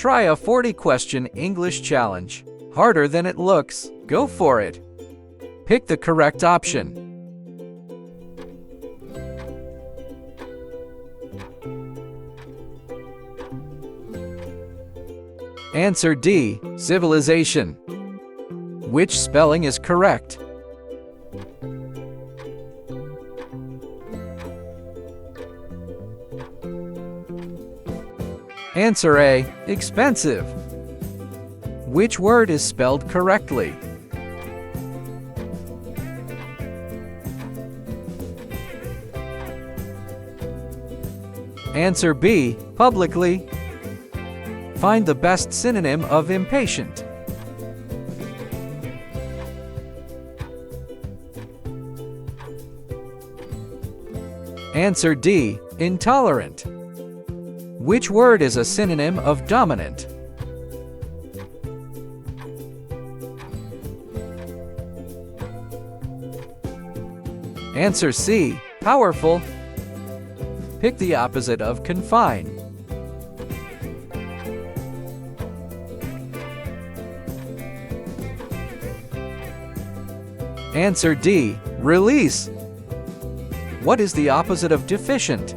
Try a 40-question English challenge. Harder than it looks. Go for it. Pick the correct option. Answer D. Civilization. Which spelling is correct? Answer A. Expensive. Which word is spelled correctly? Answer B. Publicly. Find the best synonym of impatient. Answer D. Intolerant. Which word is a synonym of dominant? Answer C. Powerful. Pick the opposite of confine. Answer D. Release. What is the opposite of deficient?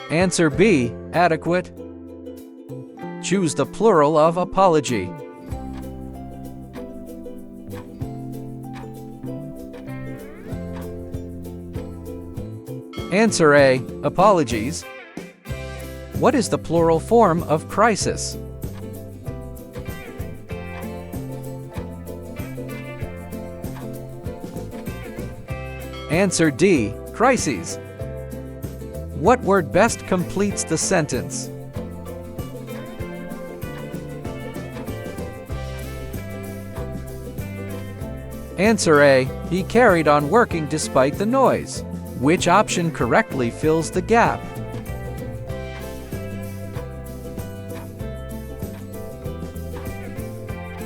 Answer B. Adequate. Choose the plural of apology. Answer A. Apologies. What is the plural form of crisis? Answer D. Crises. What word best completes the sentence? Answer A. He carried on working despite the noise. Which option correctly fills the gap?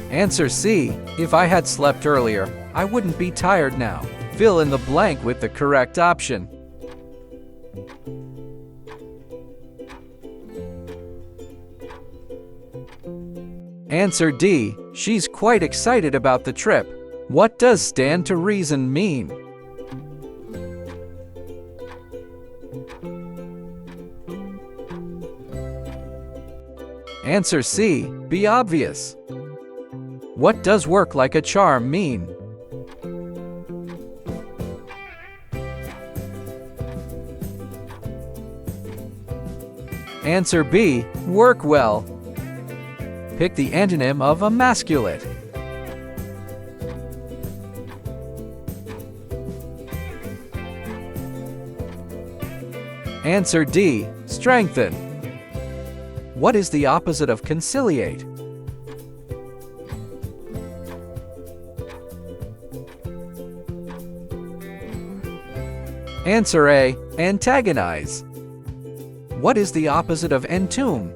Answer C. If I had slept earlier, I wouldn't be tired now. Fill in the blank with the correct option. Answer D. She's quite excited about the trip. What does stand to reason mean? Answer C. Be obvious. What does work like a charm mean? Answer B. Work well. Pick the antonym of emasculate. Answer D. Strengthen. What is the opposite of conciliate? Answer A. Antagonize. What is the opposite of entomb?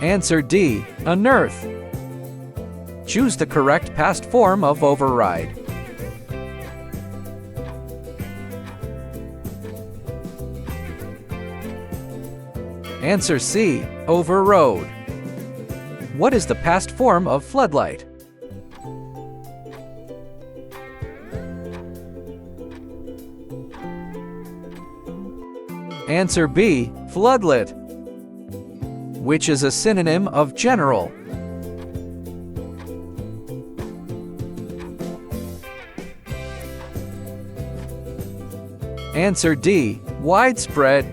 Answer D. Unearth. Choose the correct past form of override. Answer C. Overrode. What is the past form of floodlight? Answer B. Floodlit. Which is a synonym of general? Answer D. Widespread.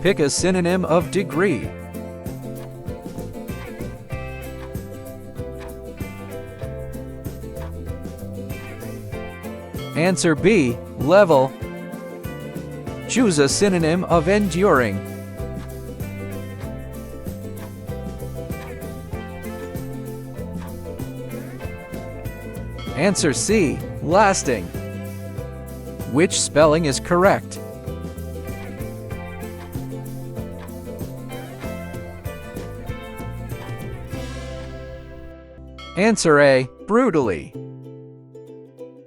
Pick a synonym of degree. Answer B. Level. Choose a synonym of enduring. Answer C. Lasting. Which spelling is correct? Answer A, brutally.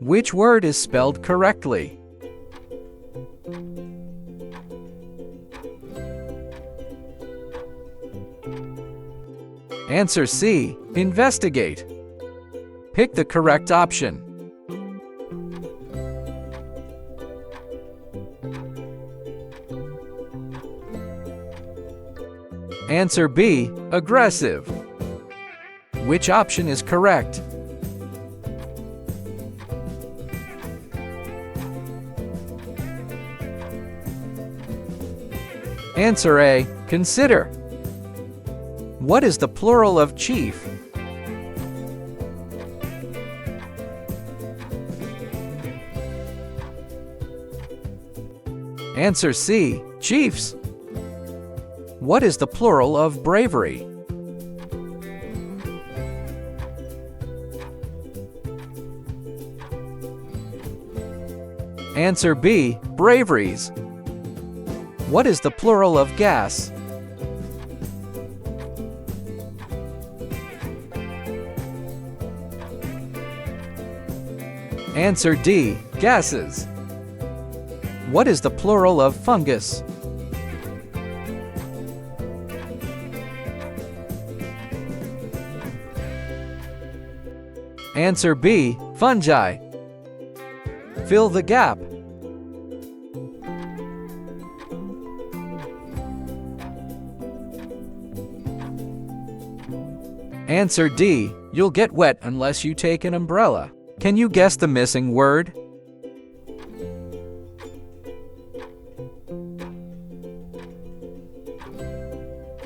Which word is spelled correctly? Answer C, investigate. Pick the correct option. Answer B, aggressive. Which option is correct? Answer A, consider. What is the plural of chief? Answer C, chiefs. What is the plural of bravery? Answer B, braveries. What is the plural of gas? Answer D, gases. What is the plural of fungus? Answer B, fungi. Fill the gap. Answer D, you'll get wet unless you take an umbrella. Can you guess the missing word?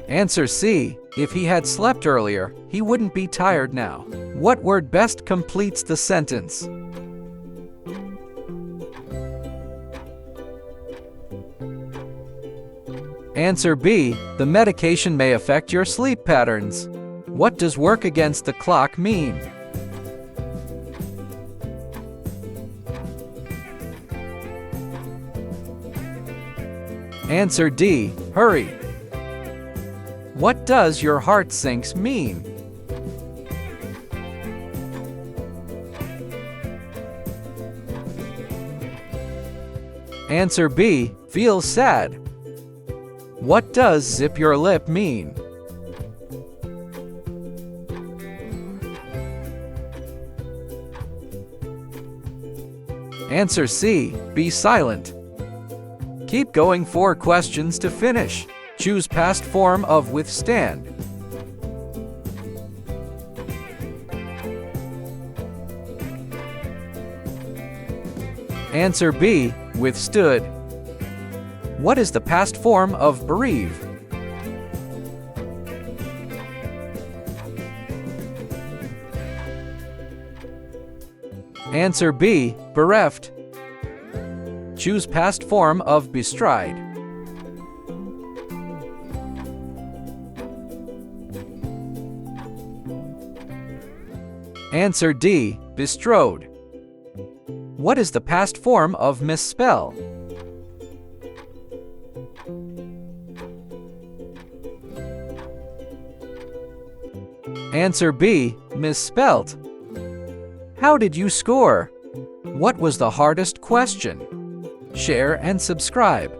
Answer C, if he had slept earlier, he wouldn't be tired now. What word best completes the sentence? Answer B, the medication may affect your sleep patterns. What does work against the clock mean? Answer D, hurry. What does your heart sinks mean? Answer B, feel sad. What does zip your lip mean? Answer C, be silent. Keep going 4 questions to finish. Choose past form of withstand. Answer B, withstood. What is the past form of bereave? Answer B, bereft. Choose past form of bestride. Answer D, bestrode. What is the past form of misspell? Answer B, misspelt. How did you score? What was the hardest question? Share and subscribe.